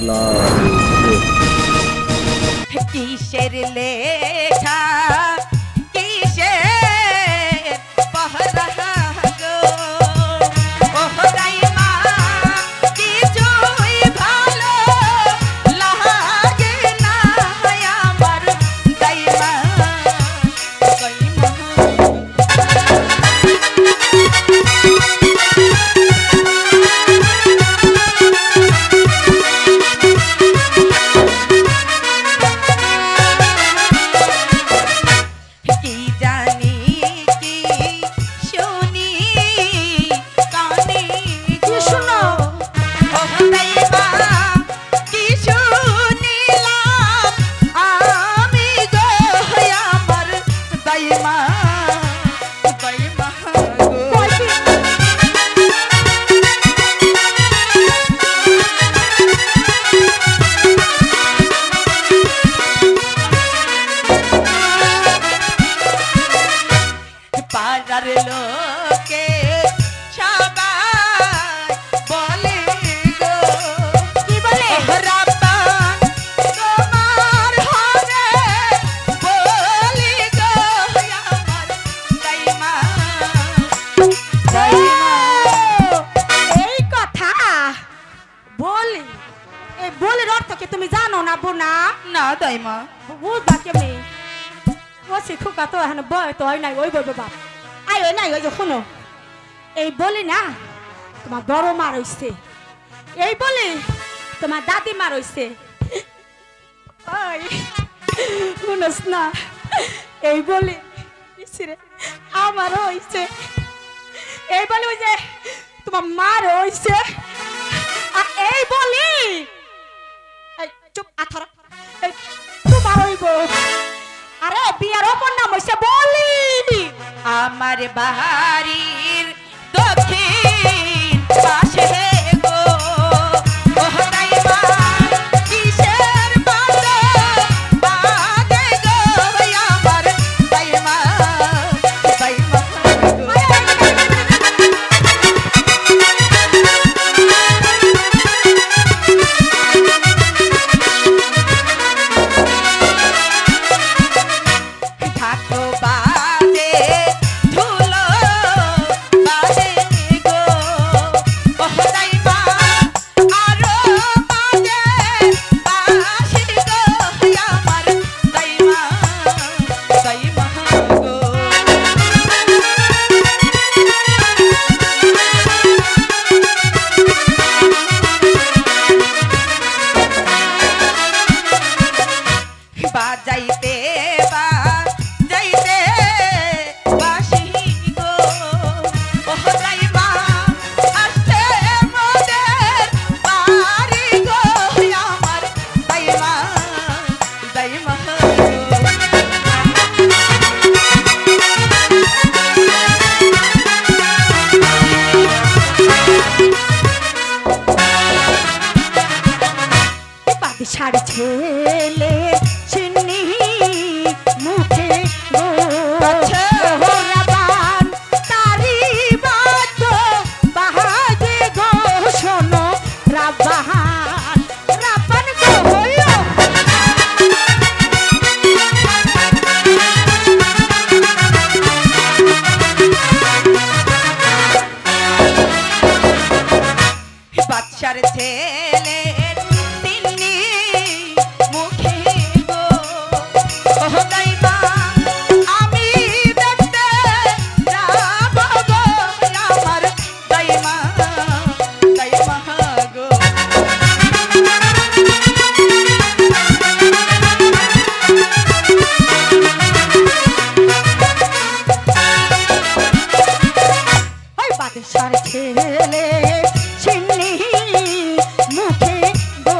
লাগে কিসের লেখা কিসের পহরা গো ওহ দাইমা কিছুই ভালো লাগে না আমার দাইমা লোকে সবাই বলে গো কি বলে রাব্বান তোমার হবে বলি গো আমার দাইমা দাইমা এই কথা বলি এই বলির অর্থ কি তুমি জানো না বোনা? না দাইমা বুঝবা কেমনি ও শিক্ষক তো এখন বয় তো হয় নাই ওই বলবো বাপ আই ওই নাই ওই যে শুনো এই বলি না তোমার বড় মা রইছে এই বলি তোমার দাদি মা রইছে ওই শুনস না এই বলি ইসরে আমার হইছে এই বলি ওই যে তোমার মা রইছে আর এই বলি এই চুপ আথর এই তোমার হইব আরে বিয়ার ওপর নাম হইছে বলি আমার বাড়ির দক্ষিণ পাশে গো ওহ দাইমা কিসের বাজে বাজে গো আমার দাইমা দাইমা থাকো বাজে ধুলো বাজে গো ওহ দাইমা আরো বাজে বাসি গো আমার দাইমা দাইমা গো বাজাইতে বাজাইতে বাঁশি গো ওহ দাইমা আসতে মোদের বাড়ি গো আমার দাইমা দাইমা পাতি শাড়ি ছেলে চিনি মুখে গো আচ্ছা। রাবান তারি বাদ বাহাদে গো শোনো রাবান রাবান গো হইও বাচ্চার ছেলে তিনি মুখে গো ওহ দাইমা আমি দেখতে যাব গো আমার দাইমা দাইমা গো ওই পাতি শাড়ি ছেলে চিনি মুখে গো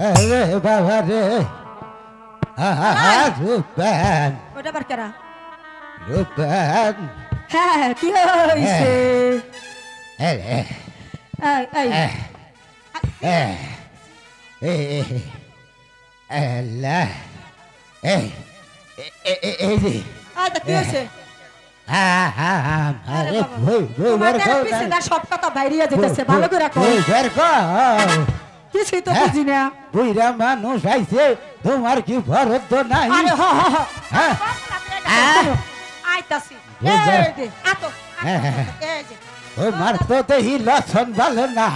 আরে বাবা রে রূপবান ওটা বার করা রূপবান হ্যাঁ কি হইছে এই আল্লাহ এই যে আচ্ছা কি হইছে আরে বই তোমার পিছে দা সব কথা বাইরে যেতেছে ভালো করে রাখো বের কর কিছুই তো বুঝি না বুইরা মানুষ আইছে তোমার কি বরাদ্দ নাই আরে হ হ হ হ্যাঁ আইতাছি বুঝা- এই দে আতো এই যে তোমার তো দেহি লক্ষণ ভালো না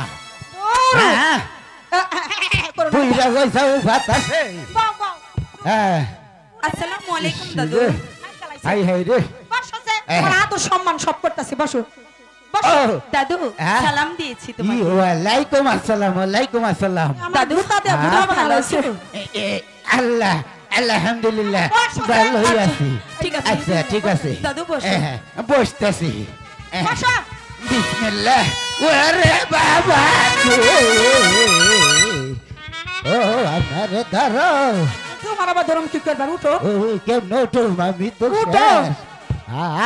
হ্যাঁ করো বুইরা গইছা বাতাসে বাও বাও হ্যাঁ আসসালামু আলাইকুম দাদু হাই হাই রে বসো যে আমার আদর সম্মান সব করতেছি বসো বসো ও দাদু হ্যাঁ? সালাম দিয়েছি ই তোমাকে ওয়ালাইকুম আসসালাম ওয়ালাইকুম আসসালাম দাদু তাতে হ্যাঁ? বুড়া ভালো আছে আল্লাহ আলহামদুলিল্লাহ বসো, ভালোই বসো। আছি ঠিক আছে। আচ্ছা ঠিক আছে দাদু বসো। বসতেছি বসো বিসমিল্লাহ ওরে বাবা গো। ও আমার ধরো তোমার আবার ধরম কি করবার উঠো ও কেমন উঠো মামি তো উঠো। শেষ।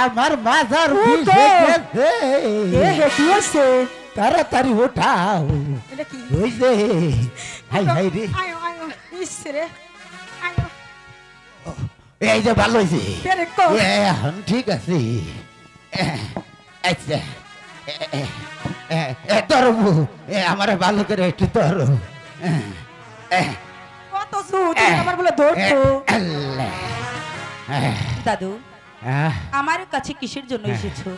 আমার মাজার উঠো। বিষে গেছে এ হে কি হইছে তাড়াতাড়ি উঠাও এটা কি ওই যে হাই হাই রে আয়ো আয়ো ইসরে আয়ো এই যে ভালো হয়েছে পেরে কো এখন ঠিক আছে আচ্ছা ধরবো আমার ভালো করে একটু ধরো কত সুচ আমার বলে ধরতো আল্লাহ দাদু আমার কাছে কিসের জন্য এসেছো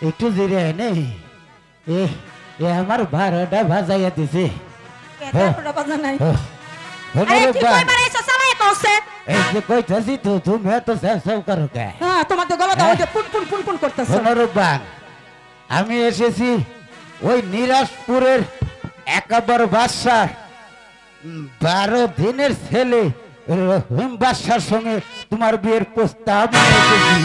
একটু জিরে নেই এ এ আমার 12টা বাজাইয়া দিছে এটা পুরো বাজা নাই ও, আরে হনুরে কি বান, কই বাড়াইছো সালাই কইছে এই যে কইতাছি তো তুমি এত সেব করো কে হ্যাঁ তোমার তো গলা দাও ওই যে পুন পুন পুন পুন করতেছে হনুরবান আমি এসেছি ওই নিরাজপুরের একাবার বাদশার 12 দিনের ছেলে রহিম বাদশার সঙ্গে তোমার বিয়ের প্রস্তাব নিয়ে এসেছি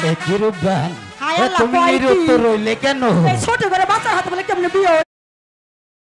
এ কিরূপবান, হায় এ আল্লাহ, তুমি কয় কি? নিরুত্তর রইলে কেন এই ছোট করে বাচ্চার হাতে বলে কেমনে বিয়ে